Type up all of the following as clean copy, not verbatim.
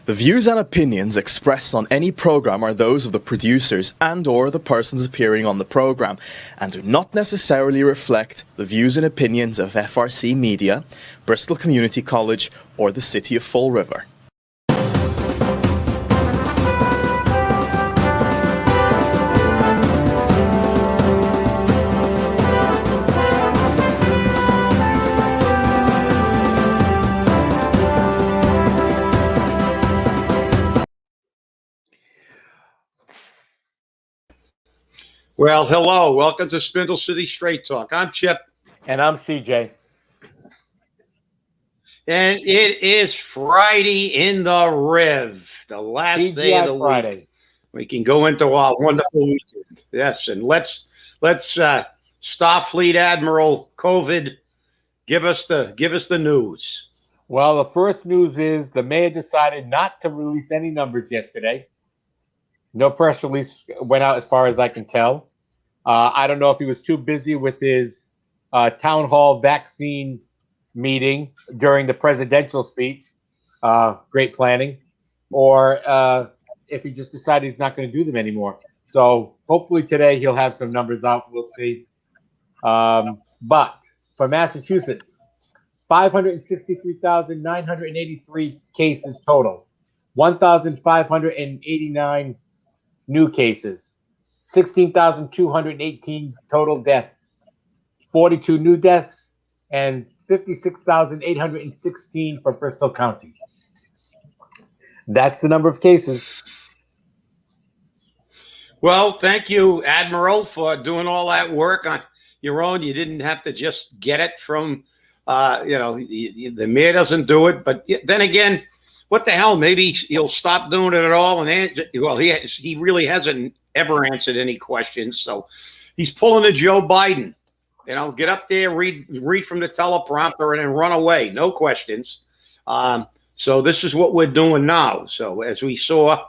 The views and opinions expressed on any program are those of the producers and/or the persons appearing on the program and do not necessarily reflect the views and opinions of FRC Media, Bristol Community College, or the City of Fall River. Well, hello. Welcome to Spindle City Straight Talk. I'm Chip. And I'm CJ. And it is Friday in the Riv, the last TGI day of the Friday. week. We can go into our wonderful weekend. Yes, and let's Starfleet Admiral COVID give us the news. Well, the first news is the mayor decided not to release any numbers yesterday. No press release went out as far as I can tell. I don't know if he was too busy with his town hall vaccine meeting during the presidential speech, great planning, or if he just decided he's not going to do them anymore. So hopefully today he'll have some numbers out. We'll see. But for Massachusetts, 563,983 cases total, 1,589 new cases, 16,218 total deaths, 42 new deaths, and 56,816 for Bristol County. That's the number of cases. Well, thank you, Admiral, for doing all that work on your own. You didn't have to just get it from, the mayor doesn't do it. But then again, what the hell? Maybe he'll stop doing it at all. And he really hasn't ever answered any questions. So he's pulling a Joe Biden. Get up there, read from the teleprompter, and then run away. No questions. So this is what we're doing now. So as we saw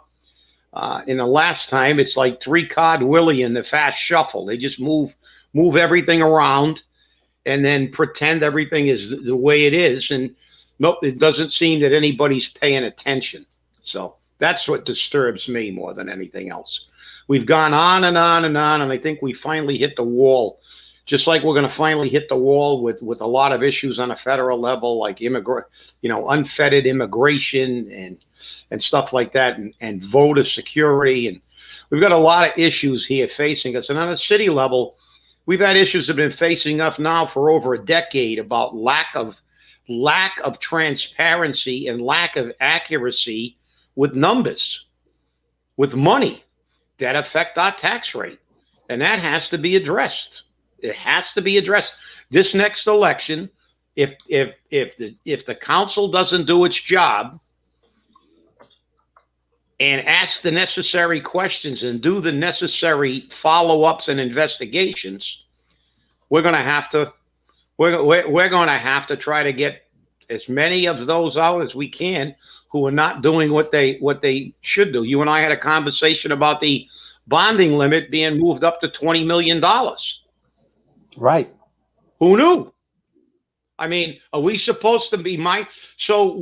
in the last time, it's like three-card Willie in the fast shuffle. They just move everything around and then pretend everything is the way it is. And nope, it doesn't seem that anybody's paying attention. So that's what disturbs me more than anything else. We've gone on and on and on, and I think we finally hit the wall. Just like we're going to finally hit the wall with a lot of issues on a federal level, like unfettered immigration and stuff like that, and voter security. And we've got a lot of issues here facing us. And on a city level, we've had issues that have been facing us now for over a decade about lack of transparency and lack of accuracy with numbers, with money that affect our tax rate. And that has to be addressed. It has to be addressed. This next election, if the council doesn't do its job and ask the necessary questions and do the necessary follow-ups and investigations, we're going to have to try to get as many of those out as we can who are not doing what they should do. You and I had a conversation about the bonding limit being moved up to $20 million. Right. Who knew? I mean, are we supposed to be So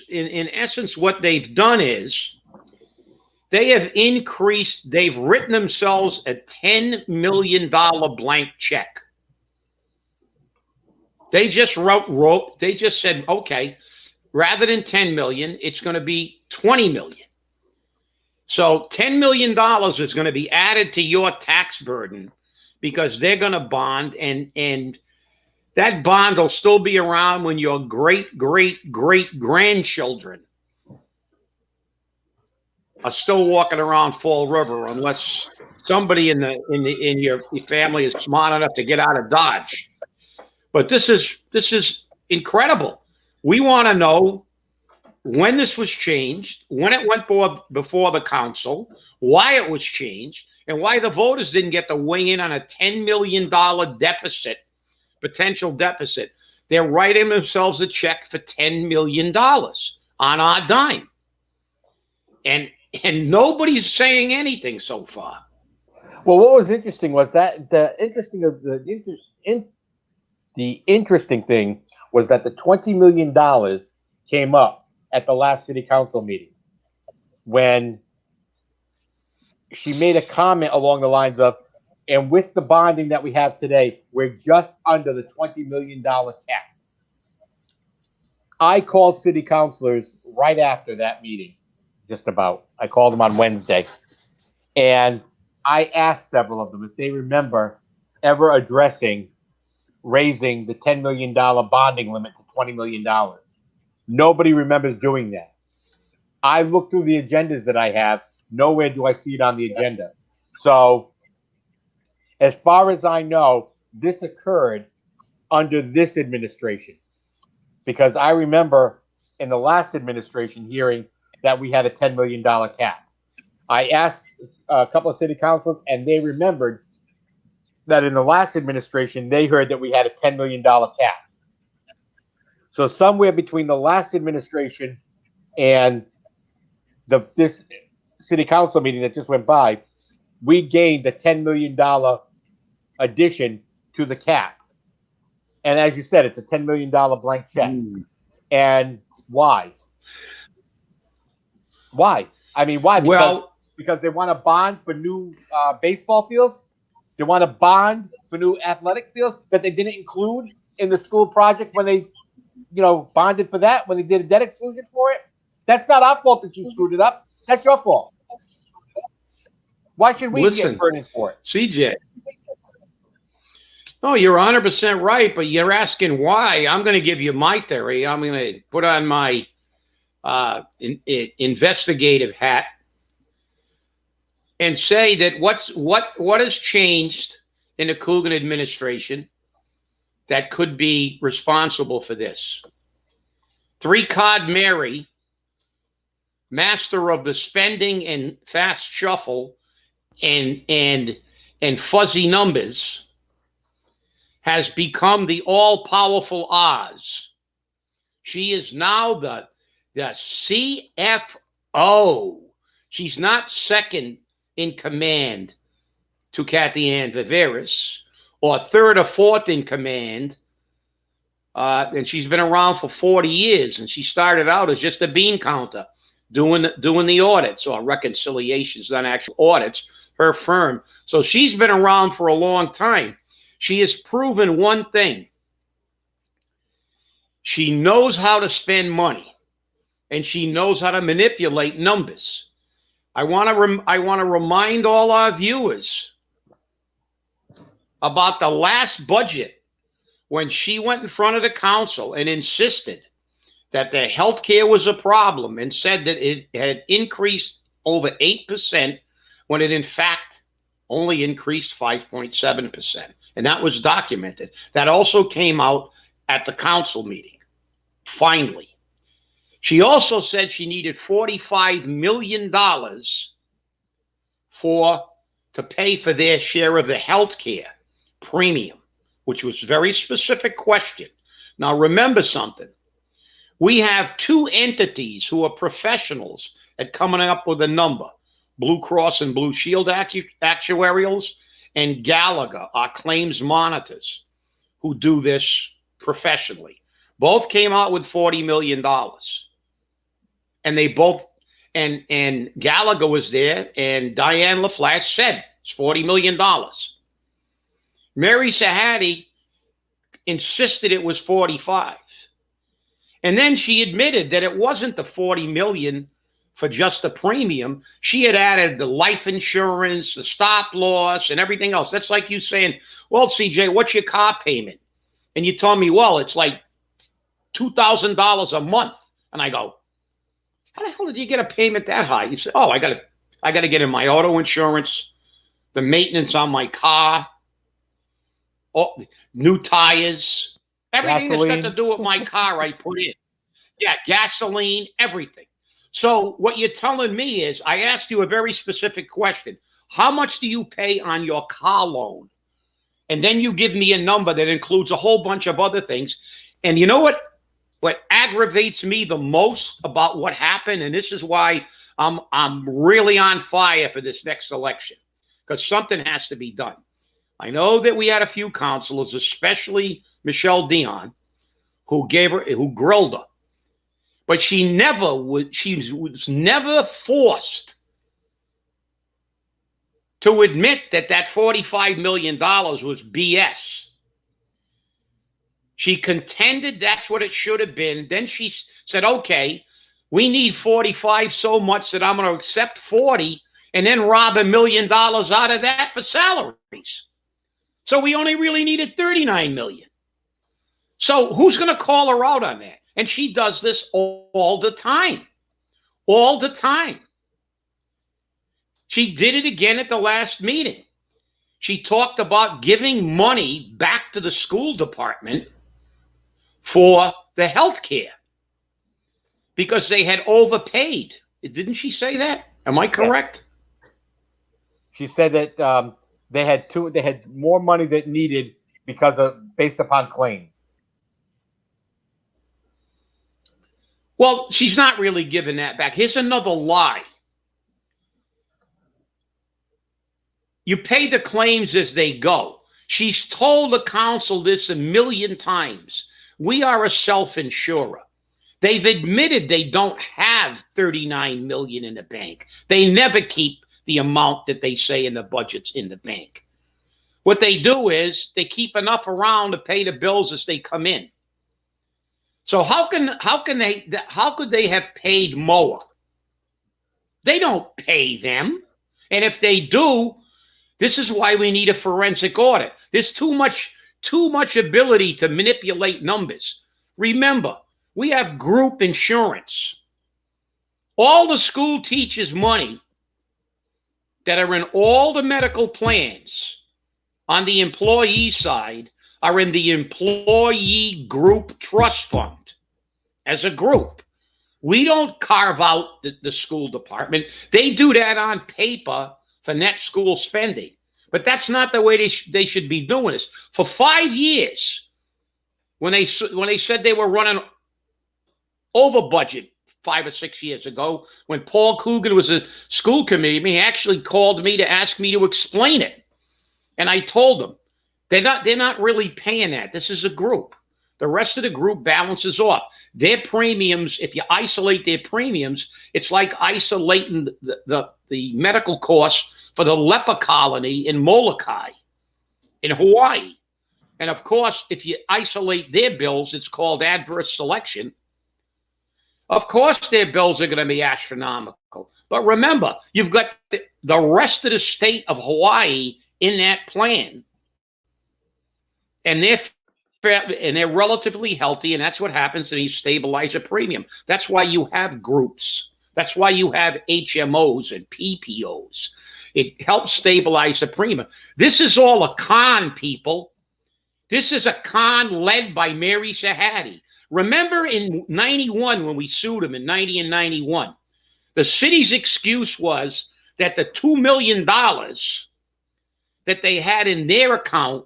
in essence, what they've done is they've written themselves a $10 million blank check. They just they just said, okay, rather than 10 million, it's going to be 20 million. So $10 million is going to be added to your tax burden because they're going to bond, and that bond will still be around when your great grandchildren are still walking around Fall River, unless somebody in your family is smart enough to get out of Dodge. But this is incredible. We want to know when this was changed, when it went before the council, why it was changed, and why the voters didn't get to weigh in on a $10 million potential deficit. They're writing themselves a check for $10 million on our dime. And nobody's saying anything so far. Well, what was interesting was that the interesting thing was that the $20 million came up at the last city council meeting when she made a comment along the lines of, and with the bonding that we have today, we're just under the $20 million cap. I called city councilors right after that meeting, just about. I called them on Wednesday. And I asked several of them if they remember ever addressing raising the $10 million bonding limit to $20 million. Nobody remembers doing that. I looked through the agendas that I have. Nowhere do I see it on the agenda. So, as far as I know, this occurred under this administration. Because I remember in the last administration hearing that we had a $10 million cap. I asked a couple of city councils, and they remembered that in the last administration, they heard that we had a $10 million cap. So somewhere between the last administration and this city council meeting that just went by, we gained the $10 million addition to the cap. And as you said, it's a $10 million blank check. And why? Why? I mean, why? Because they want a bond for new baseball fields. They want a bond for new athletic fields that they didn't include in the school project when they, bonded for that, when they did a debt exclusion for it. That's not our fault that you screwed it up. That's your fault. Why should we get burdened for it? CJ. No, you're 100% right, but you're asking why. I'm going to give you my theory. I'm going to put on my investigative hat and say that what has changed in the Coogan administration that could be responsible for this. Three-card Mary, master of the spending and fast shuffle and fuzzy numbers, has become the all-powerful Oz. She is now the CFO. She's not second in command to Kathy Ann Viveris, or third or fourth in command. And she's been around for 40 years, and she started out as just a bean counter doing the audits or reconciliations, not actual audits, her firm. So she's been around for a long time. She has proven one thing. She knows how to spend money, and she knows how to manipulate numbers. I want to remind all our viewers about the last budget when she went in front of the council and insisted that the health care was a problem and said that it had increased over 8% when it in fact only increased 5.7%. And that was documented. That also came out at the council meeting, finally. She also said she needed $45 million to pay for their share of the health care premium, which was a very specific question. Now, remember something. We have two entities who are professionals at coming up with a number, Blue Cross and Blue Shield actuarials, and Gallagher, our claims monitors, who do this professionally. Both came out with $40 million. And they both, and Gallagher was there, and Diane LaFlash said it's $40 million. Mary Sahady insisted it was 45. And then she admitted that it wasn't the 40 million for just the premium. She had added the life insurance, the stop loss, and everything else. That's like you saying, well, CJ, what's your car payment? And you told me, well, it's like $2,000 a month. And I go, how the hell did you get a payment that high? You say, oh, I got to get in my auto insurance, the maintenance on my car, new tires, everything gasoline. That's got to do with my car I put in. Yeah, gasoline, everything. So what you're telling me is, I asked you a very specific question. How much do you pay on your car loan? And then you give me a number that includes a whole bunch of other things. And you know what aggravates me the most about what happened? And this is why I'm really on fire for this next election, because something has to be done. I know that we had a few counselors, especially Michelle Dion, who grilled her. But she was never forced to admit that $45 million was BS. She contended that's what it should have been. Then she said, okay, we need 45 so much that I'm going to accept 40 and then rob $1 million out of that for salaries. So we only really needed 39 million. So who's going to call her out on that? And she does this all the time. All the time. She did it again at the last meeting. She talked about giving money back to the school department for the health care because they had overpaid. Didn't she say that? Am I correct? Yes. She said that they had more money than needed based upon claims. Well, she's not really giving that back. Here's another lie. You pay the claims as they go. She's told the council this 1 million times. We are a self-insurer. They've admitted they don't have 39 million in the bank. They never keep the amount that they say in the budgets in the bank. What they do is they keep enough around to pay the bills as they come in. So how could they have paid more? They don't pay them. And if they do, this is why we need a forensic audit. There's too much ability to manipulate numbers. Remember, we have group insurance. All the school teachers' money that are in all the medical plans on the employee side are in the employee group trust fund as a group. We don't carve out the school department. They do that on paper for net school spending. But that's not the way they should be doing this. For 5 years, when they said they were running over budget 5 or 6 years ago, when Paul Coogan was a school committee, he actually called me to ask me to explain it. And I told them, they're not really paying that. This is a group. The rest of the group balances off. Their premiums, if you isolate their premiums, it's like isolating the medical costs for the leper colony in Molokai in Hawaii. And of course, if you isolate their bills, it's called adverse selection. Of course, their bills are going to be astronomical. But remember, you've got the rest of the state of Hawaii in that plan. And they're relatively healthy, and that's what happens when you stabilize a premium. That's why you have groups. That's why you have HMOs and PPOs. It helps stabilize the premium. This is all a con, people. This is a con led by Mary Sahady. Remember in 91 when we sued him in 90 and 91, the city's excuse was that the $2 million that they had in their account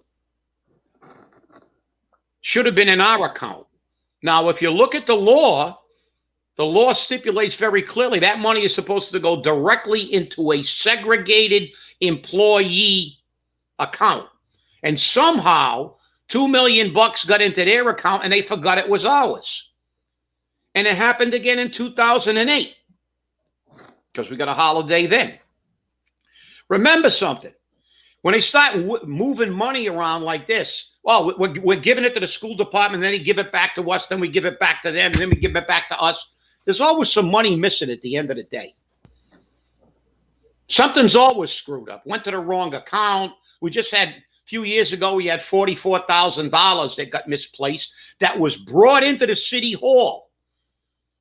should have been in our account. Now, if you look at the law stipulates very clearly that money is supposed to go directly into a segregated employee account. And somehow, $2 million got into their account and they forgot it was ours. And it happened again in 2008 because we got a holiday then. Remember something. When they start moving money around like this, well, we're giving it to the school department, then they give it back to us, then we give it back to them, and then we give it back to us. There's always some money missing at the end of the day. Something's always screwed up. Went to the wrong account. We just had, a few years ago, we had $44,000 that got misplaced that was brought into the city hall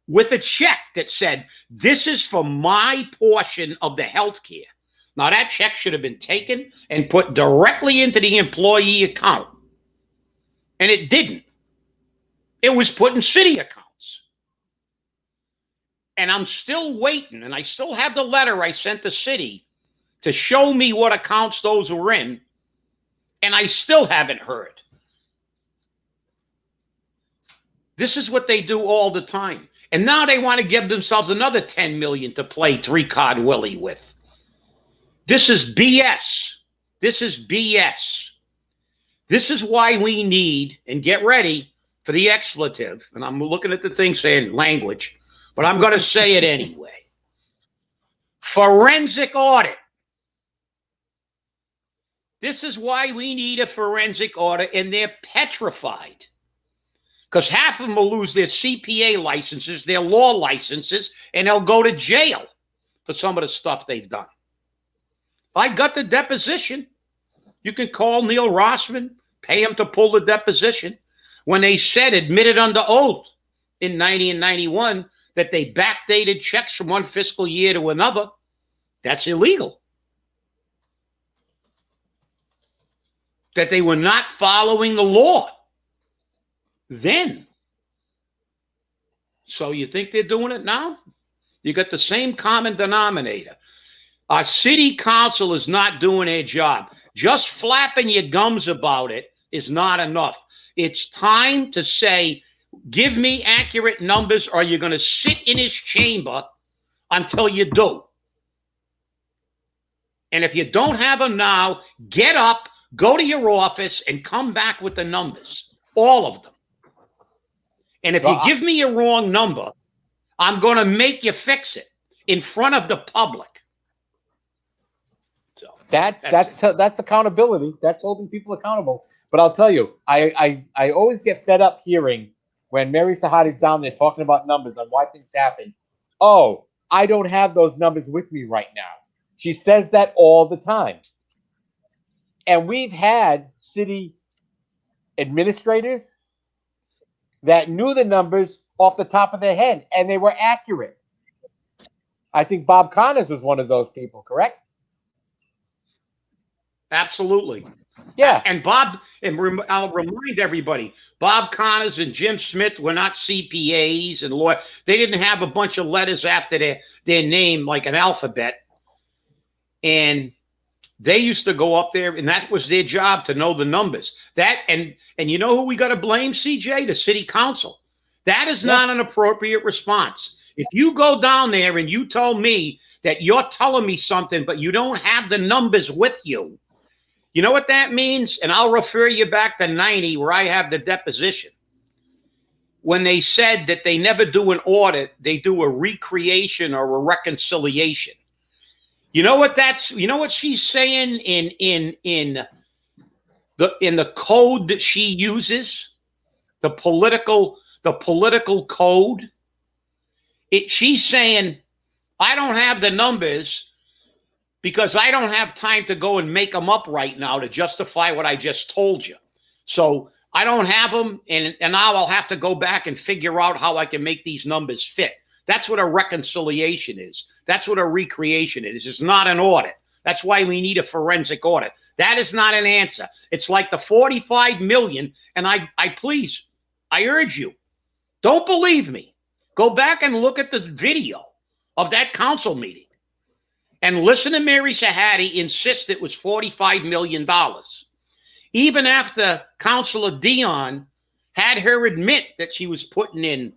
with a check that said, this is for my portion of the health care. Now, that check should have been taken and put directly into the employee account. And it didn't. It was put in city accounts. And I'm still waiting, and I still have the letter I sent the city to show me what accounts those were in, and I still haven't heard. This is what they do all the time. And now they want to give themselves another $10 million to play three-card Willie with. This is BS. This is BS. This is why we need, and get ready for the expletive, and I'm looking at the thing saying language, but I'm going to say it anyway. Forensic audit. This is why we need a forensic audit, and they're petrified. Because half of them will lose their CPA licenses, their law licenses, and they'll go to jail for some of the stuff they've done. I got the deposition. You can call Neil Rossman, pay him to pull the deposition. When they said, admitted under oath in 90 and 91, that they backdated checks from one fiscal year to another, that's illegal. That they were not following the law then. So you think they're doing it now? You got the same common denominator. Our city council is not doing their job. Just flapping your gums about it is not enough. It's time to say, give me accurate numbers, or you're going to sit in his chamber until you do. And if you don't have them now, get up, go to your office, and come back with the numbers. All of them. And if you give me a wrong number, I'm going to make you fix it in front of the public. So that's accountability. That's holding people accountable. But I'll tell you, I always get fed up hearing when Mary Sahady's down there talking about numbers on why things happen. Oh, I don't have those numbers with me right now. She says that all the time. And we've had city administrators that knew the numbers off the top of their head, and they were accurate. I think Bob Connors was one of those people, correct? Absolutely. Yeah. And Bob, and I'll remind everybody, Bob Connors and Jim Smith were not CPAs and lawyers. They didn't have a bunch of letters after their name like an alphabet. And they used to go up there, and that was their job, to know the numbers. That and you know who we got to blame, CJ? The city council. That is not an appropriate response. If you go down there and you tell me that you're telling me something, but you don't have the numbers with you, you know what that means? And I'll refer you back to 90, where I have the deposition. When they said that they never do an audit, they do a recreation or a reconciliation. You know what that's? You know what she's saying in the code that she uses, the political code. She's saying, I don't have the numbers because I don't have time to go and make them up right now to justify what I just told you. So I don't have them, and now I'll have to go back and figure out how I can make these numbers fit. That's what a reconciliation is. That's what a recreation is. It's not an audit. That's why we need a forensic audit. That is not an answer. It's like the 45 million. And I urge you, don't believe me. Go back and look at the video of that council meeting and listen to Mary Sahady insist it was $45 million. Even after Councilor Dion had her admit that she was putting in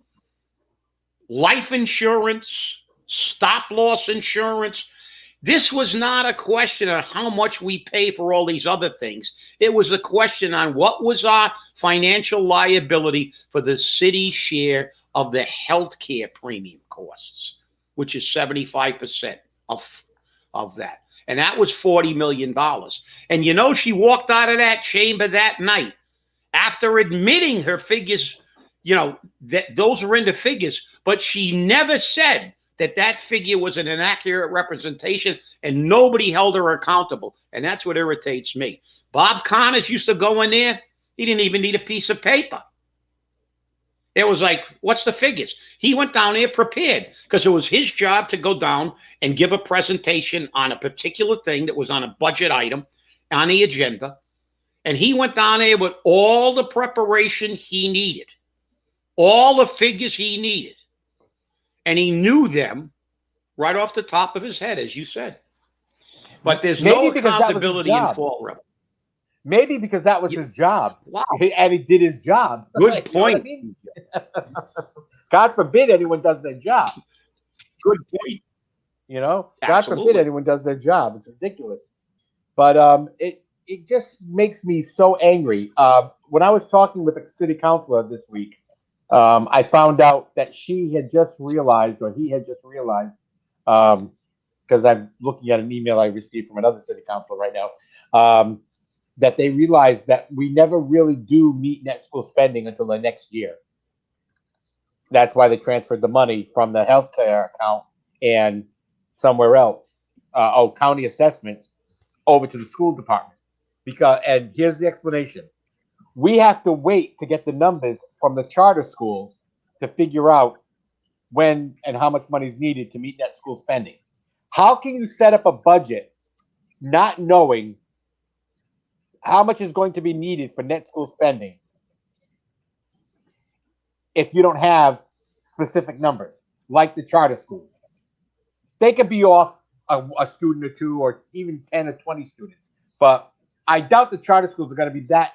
life insurance, stop loss insurance. This was not a question of how much we pay for all these other things. It was a question on what was our financial liability for the city's share of the health care premium costs, which is 75% of that. And that was $40 million. And you know, she walked out of that chamber that night after admitting her figures, you know, that those were in the figures, but she never said that figure was an inaccurate representation, and nobody held her accountable. And that's what irritates me. Bob Connors used to go in there. He didn't even need a piece of paper. It was like, what's the figures? He went down there prepared because it was his job to go down and give a presentation on a particular thing that was on a budget item on the agenda. And he went down there with all the preparation he needed, all the figures he needed. And he knew them right off the top of his head, as you said. But there's no accountability in Fall River. Maybe because that was his job. Wow. And he did his job. Good point. You know what I mean? God forbid anyone does their job. Good point. You know, Absolutely. God forbid anyone does their job. It's ridiculous. But it just makes me so angry. When I was talking with a city councilor this week, I found out that she had just realized, or he had just realized, because I'm looking at an email I received from another city council right now, that they realized that we never really do meet net school spending until the next year. That's why they transferred the money from the healthcare account and somewhere else, county assessments, over to the school department. And here's the explanation. We have to wait to get the numbers from the charter schools to figure out when and how much money is needed to meet net school spending. How can you set up a budget not knowing how much is going to be needed for net school spending if you don't have specific numbers, like the charter schools? They could be off a student or two, or even 10 or 20 students, but I doubt the charter schools are going to be that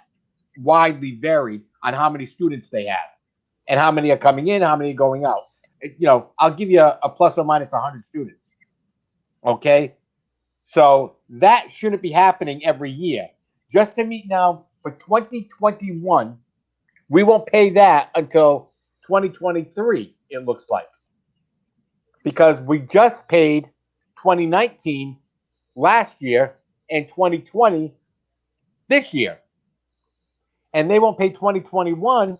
widely varied on how many students they have and how many are coming in, how many are going out. I'll give you a plus or minus 100 students. Okay? So that shouldn't be happening every year. Just to meet now for 2021, we won't pay that until 2023, it looks like. Because we just paid 2019 last year and 2020 this year. And they won't pay 2021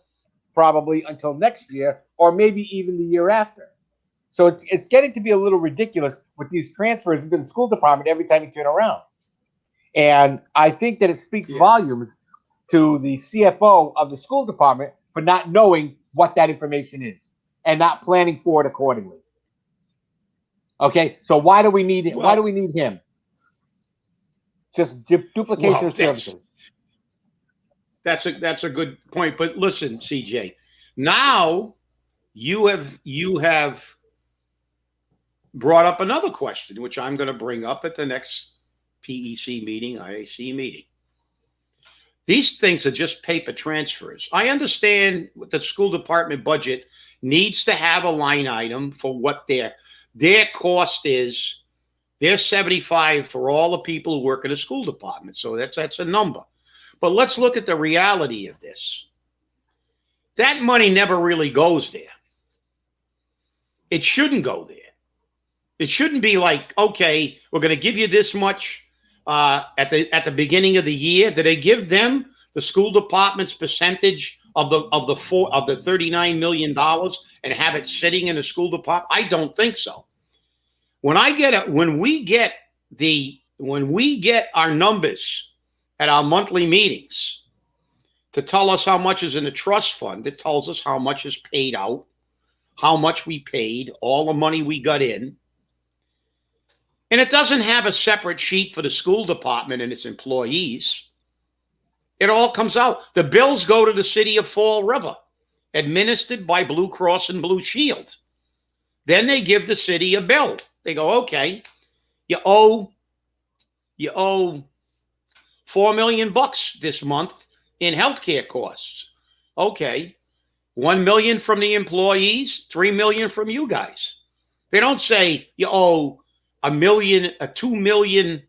probably until next year, or maybe even the year after. So it's getting to be a little ridiculous with these transfers into the school department every time you turn around. And I think that it speaks volumes to the CFO of the school department for not knowing what that information is and not planning for it accordingly. Okay, so why do we need him? Why do we need him? Just duplication of services. That's a good point. But listen, CJ, now you have brought up another question, which I'm going to bring up at the next PEC meeting, IAC meeting. These things are just paper transfers. I understand the school department budget needs to have a line item for what their cost is. They're 75 for all the people who work in the school department. So that's a number. But let's look at the reality of this. That money never really goes there. It shouldn't go there. It shouldn't be like, okay, we're going to give you this much at the beginning of the year. Do they give them the school department's percentage of the $39 million and have it sitting in the school department? I don't think so. When we get our numbers at our monthly meetings to tell us how much is in the trust fund, it tells us how much is paid out, how much we paid, all the money we got in. And it doesn't have a separate sheet for the school department and its employees. It all comes out. The bills go to the city of Fall River, administered by Blue Cross and Blue Shield. Then they give the city a bill. They go, okay, you owe $4 million this month in healthcare costs. Okay, $1 million from the employees, $3 million from you guys. They don't say you owe $2 million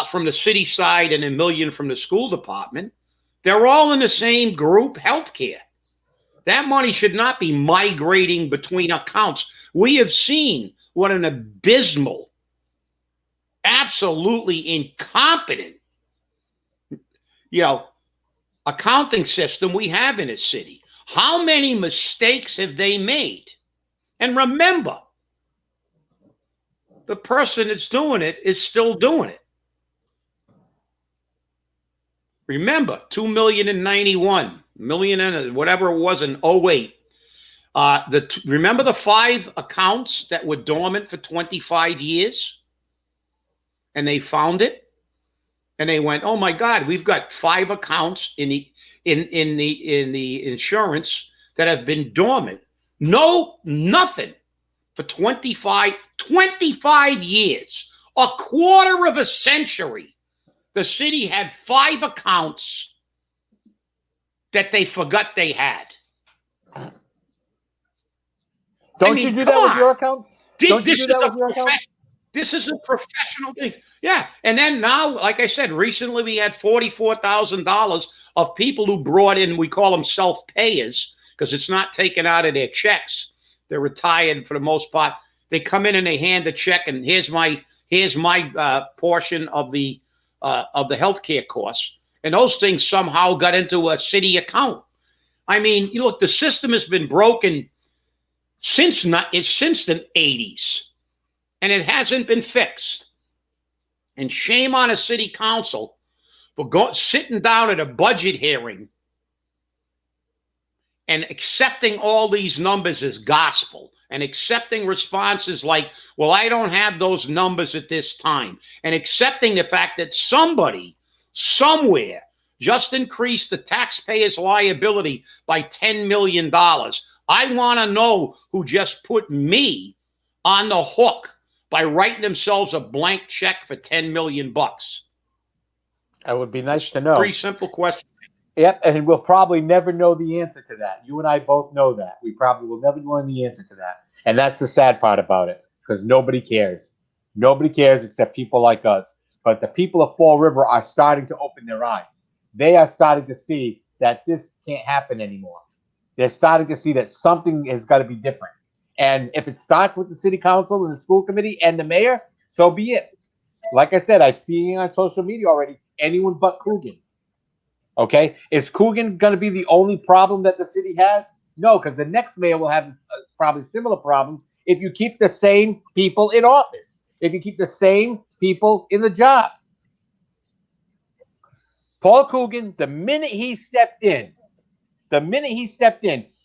from the city side and $1 million from the school department. They're all in the same group, healthcare. That money should not be migrating between accounts. We have seen what an abysmal, absolutely incompetent, accounting system we have in a city. How many mistakes have they made? And remember, the person that's doing it is still doing it. Remember, $2 million in 91, million in whatever it was in 08. Remember the 5 accounts that were dormant for 25 years? And they found it? And they went, oh my God, we've got 5 accounts in the insurance that have been dormant. Nothing for 25 years, a quarter of a century. The city had 5 accounts that they forgot they had. Don't you do that with your accounts? Don't you do that with your accounts? This is a professional thing. Yeah. And then now, like I said, recently we had $44,000 of people who brought in, we call them self-payers because it's not taken out of their checks. They're retired for the most part. They come in and they hand the check and here's my portion of the healthcare costs. And those things somehow got into a city account. I mean, you look, the system has been broken since the 80s. And it hasn't been fixed. And shame on a city council for sitting down at a budget hearing and accepting all these numbers as gospel and accepting responses like, well, I don't have those numbers at this time, and accepting the fact that somebody somewhere just increased the taxpayers' liability by $10 million. I want to know who just put me on the hook by writing themselves a blank check for $10 million. That would be nice to know. Pretty simple question. Yep, and we'll probably never know the answer to that. You and I both know that. We probably will never learn the answer to that. And that's the sad part about it, because nobody cares. Nobody cares except people like us. But the people of Fall River are starting to open their eyes. They are starting to see that this can't happen anymore. They're starting to see that something has got to be different. And if it starts with the city council and the school committee and the mayor, so be it. Like I said, I've seen on social media already, anyone but Coogan. Okay? Is Coogan going to be the only problem that the city has? No, because the next mayor will have probably similar problems if you keep the same people in office, if you keep the same people in the jobs. Paul Coogan, the minute he stepped in,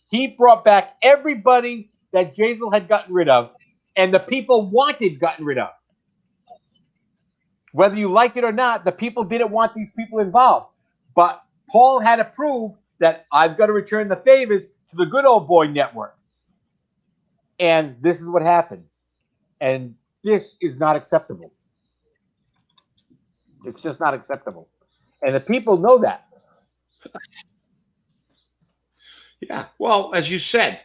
he brought back everybody that Jazel had gotten rid of, and the people wanted gotten rid of. Whether you like it or not, the people didn't want these people involved. But Paul had to prove that I've got to return the favors to the good old boy network. And this is what happened. And this is not acceptable. It's just not acceptable. And the people know that. Yeah. Well, as you said,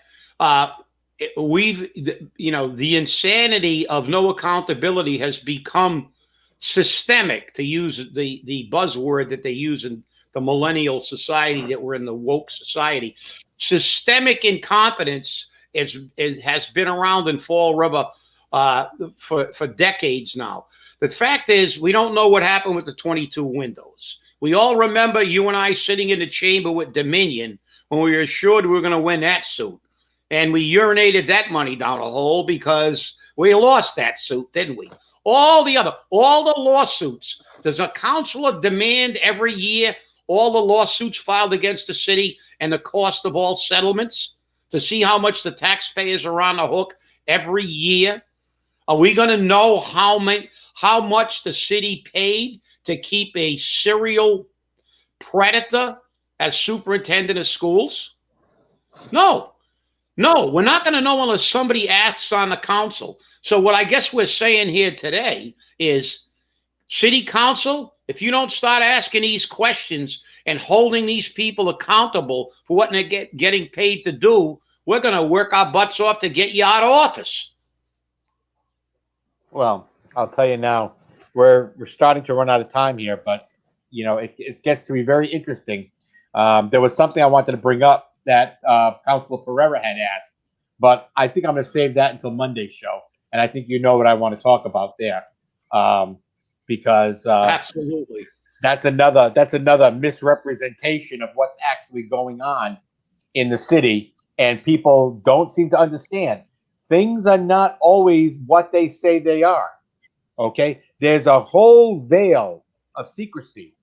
the insanity of no accountability has become systemic, to use the buzzword that they use in the millennial society that we're in, the woke society. Systemic incompetence has been around in Fall River for decades now. The fact is, we don't know what happened with the 22 windows. We all remember you and I sitting in the chamber with Dominion when we were assured we were going to win that suit. And we urinated that money down a hole because we lost that suit, didn't we? All the lawsuits. Does a councilor demand every year all the lawsuits filed against the city and the cost of all settlements to see how much the taxpayers are on the hook every year? Are we going to know how much the city paid to keep a serial predator as superintendent of schools? No, we're not going to know unless somebody asks on the council. So what I guess we're saying here today is, city council, if you don't start asking these questions and holding these people accountable for what they're getting paid to do, we're going to work our butts off to get you out of office. Well, I'll tell you now, we're starting to run out of time here, but it gets to be very interesting. There was something I wanted to bring up that Councilor Pereira had asked, but I think I'm going to save that until Monday's show, and I think you know what I want to talk about there, because absolutely, that's another misrepresentation of what's actually going on in the city, and people don't seem to understand. Things are not always what they say they are. Okay, there's a whole veil of secrecy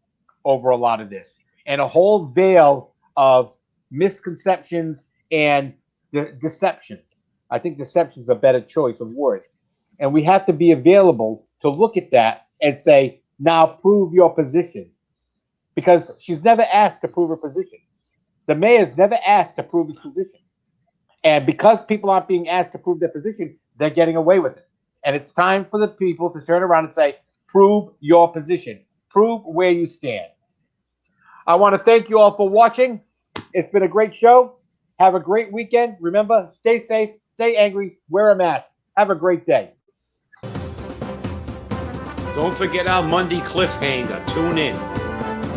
over a lot of this, and a whole veil of misconceptions and deceptions. I think deception's a better choice of words. And we have to be available to look at that and say, now prove your position. Because she's never asked to prove her position. The mayor's never asked to prove his position. And because people aren't being asked to prove their position, they're getting away with it. And it's time for the people to turn around and say, prove your position. Prove where you stand. I want to thank you all for watching. It's been a great show. Have a great weekend. Remember, stay safe, stay angry, wear a mask. Have a great day. Don't forget our Monday cliffhanger. Tune in.